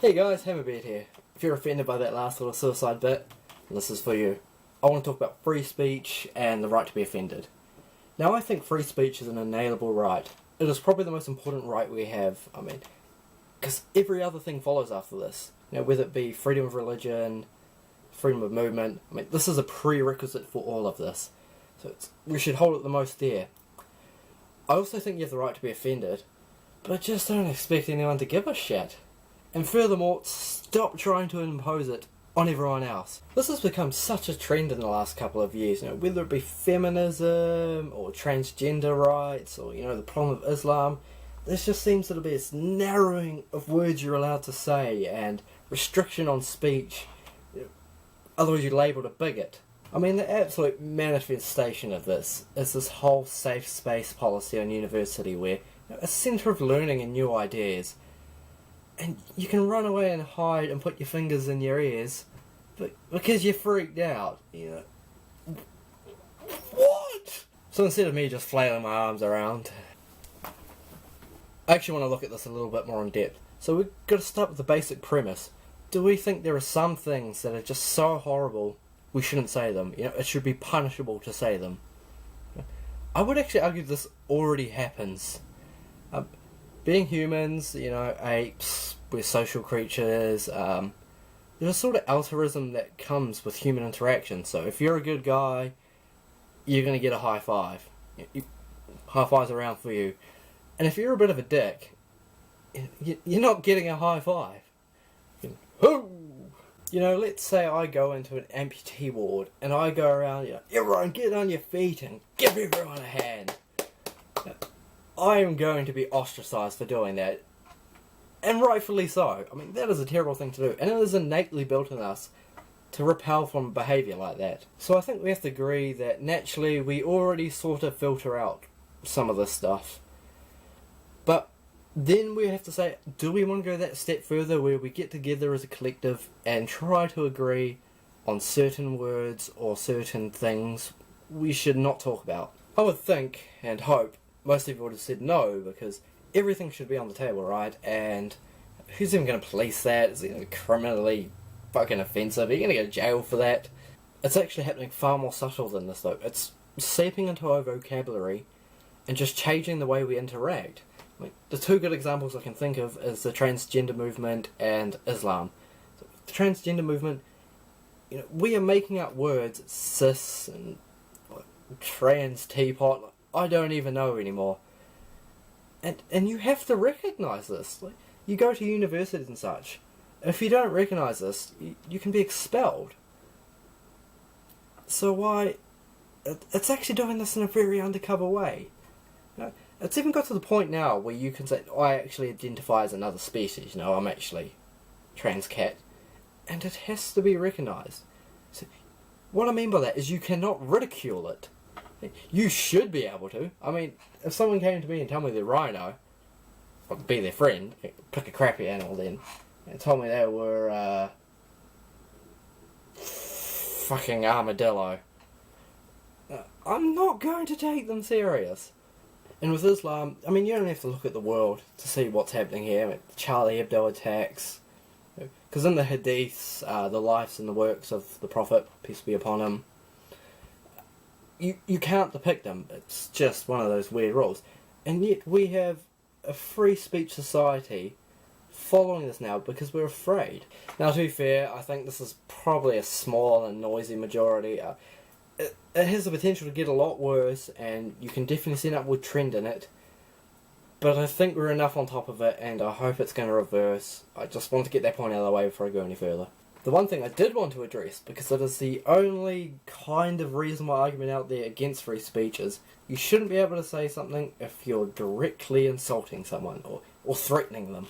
Hey guys, Hammerbeard here. If you're offended by that last little suicide bit, this is for you. I want to talk about free speech and the right to be offended. Now, I think free speech is an inalienable right. It is probably the most important right we have, because every other thing follows after this. Whether it be freedom of religion, freedom of movement, this is a prerequisite for all of this. So we should hold it the most there. I also think you have the right to be offended, but I just don't expect anyone to give a shit. And furthermore, stop trying to impose it on everyone else. This has become such a trend in the last couple of years, whether it be feminism or transgender rights or, the problem of Islam. There just seems to be this narrowing of words you're allowed to say and restriction on speech. Otherwise you're labelled a bigot. The absolute manifestation of this is this whole safe space policy on university where a centre of learning and new ideas. And you can run away and hide and put your fingers in your ears, but because you're freaked out, What? So instead of me just flailing my arms around, I actually want to look at this a little bit more in depth. So we've got to start with the basic premise. Do we think there are some things that are just so horrible we shouldn't say them? It should be punishable to say them. I would actually argue this already happens. Being humans, apes, we're social creatures, there's a sort of altruism that comes with human interaction. So if you're a good guy, you're going to get a high five. High fives around for you. And if you're a bit of a dick, you're not getting a high five. Let's say I go into an amputee ward and I go around, everyone get on your feet and give everyone a hand. I am going to be ostracised for doing that. And rightfully so. That is a terrible thing to do. And it is innately built in us to repel from behaviour like that. So I think we have to agree that naturally we already sort of filter out some of this stuff. But then we have to say, do we want to go that step further where we get together as a collective and try to agree on certain words or certain things we should not talk about? I would think and hope most people would have said no, because everything should be on the table, right? And who's even going to police that? Is it criminally fucking offensive? Are you going to go to jail for that? It's actually happening far more subtle than this, though. It's seeping into our vocabulary and just changing the way we interact. The two good examples I can think of is the transgender movement and Islam. So the transgender movement, we are making up words, cis and trans teapot. I don't even know anymore. And you have to recognise this. You go to universities and such. If you don't recognise this, you can be expelled. So why? It's actually doing this in a very undercover way. It's even got to the point now where you can say, I actually identify as another species. I'm actually trans cat. And it has to be recognised. So what I mean by that is you cannot ridicule it. You should be able to. If someone came to me and told me they're rhino, I'd be their friend, pick a crappy animal then, and told me they were, fucking armadillo, I'm not going to take them serious. And with Islam, you don't have to look at the world to see what's happening here. Charlie Hebdo attacks, because in the hadiths, the lives and the works of the Prophet, peace be upon him, You can't depict them. It's just one of those weird rules. And yet we have a free speech society following this now because we're afraid. Now, to be fair, I think this is probably a small and noisy majority. It has the potential to get a lot worse, and you can definitely see an upward trend in it. But I think we're enough on top of it, and I hope it's going to reverse. I just want to get that point out of the way before I go any further. The one thing I did want to address, because it is the only kind of reasonable argument out there against free speech, is you shouldn't be able to say something if you're directly insulting someone or threatening them.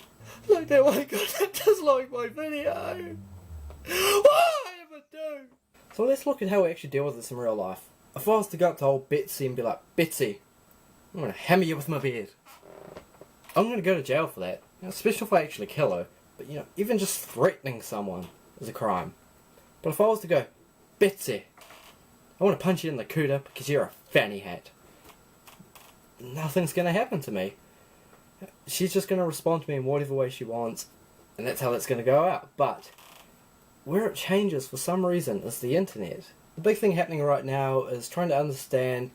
Like that one guy that does like my video. What I ever do? So let's look at how we actually deal with this in real life. If I was to go up to old Betsy and be like, Betsy, I'm going to hammer you with my beard. I'm going to go to jail for that. Especially if I actually kill her. But even just threatening someone is a crime. But if I was to go, Betsy, I want to punch you in the cooter because you're a fanny hat, nothing's going to happen to me. She's just going to respond to me in whatever way she wants, And that's how that's going to go out. But where it changes for some reason is the internet. The big thing happening right now is trying to understand,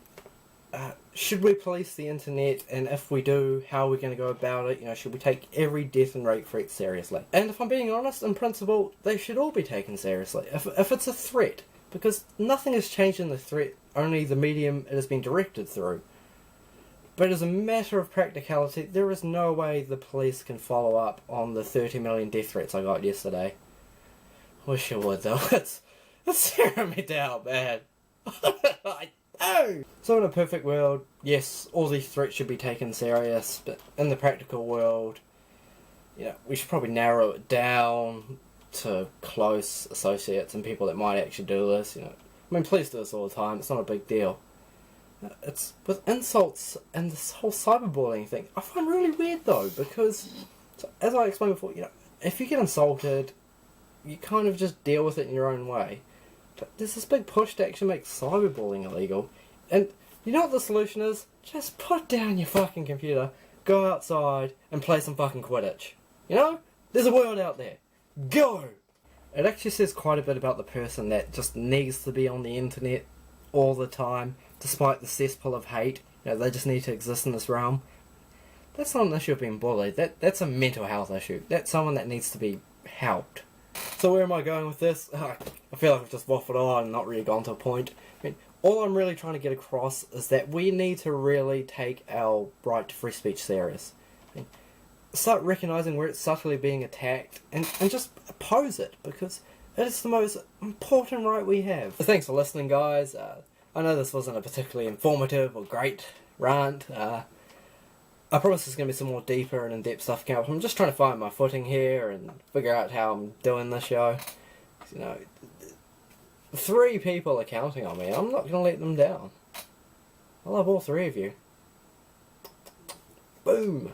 should we police the internet, and if we do, how are we going to go about it? You know, should we take every death and rape threat seriously? And if I'm being honest, in principle, they should all be taken seriously. If it's a threat, because nothing has changed in the threat, only the medium it has been directed through. But as a matter of practicality, there is no way the police can follow up on the 30 million death threats I got yesterday. Wish you would, though. It's tearing me down, man. I know! So in a perfect world, yes, all these threats should be taken serious, but in the practical world, you know, we should probably narrow it down to close associates and people that might actually do this, you know. I mean, police do this all the time, it's not a big deal. It's with insults and this whole cyberbullying thing, I find really weird though, because, as I explained before, you know, if you get insulted, you kind of just deal with it in your own way. But there's this big push to actually make cyberbullying illegal, and you know what the solution is? Just put down your fucking computer, go outside, and play some fucking Quidditch. You know? There's a world out there. Go! It actually says quite a bit about the person that just needs to be on the internet all the time, despite the cesspool of hate. You know, they just need to exist in this realm. That's not an issue of being bullied. That's a mental health issue. That's someone that needs to be helped. So where am I going with this? I feel like I've just waffled on and not really gone to a point. I mean, all I'm really trying to get across is that we need to really take our right to free speech serious. I mean, start recognising where it's subtly being attacked and just oppose it, because it is the most important right we have. So thanks for listening, guys. I know this wasn't a particularly informative or great rant. I promise there's going to be some more deeper and in-depth stuff coming up. I'm just trying to find my footing here and figure out how I'm doing this show. You know, 3 people are counting on me. I'm not going to let them down. I love all 3 of you. Boom.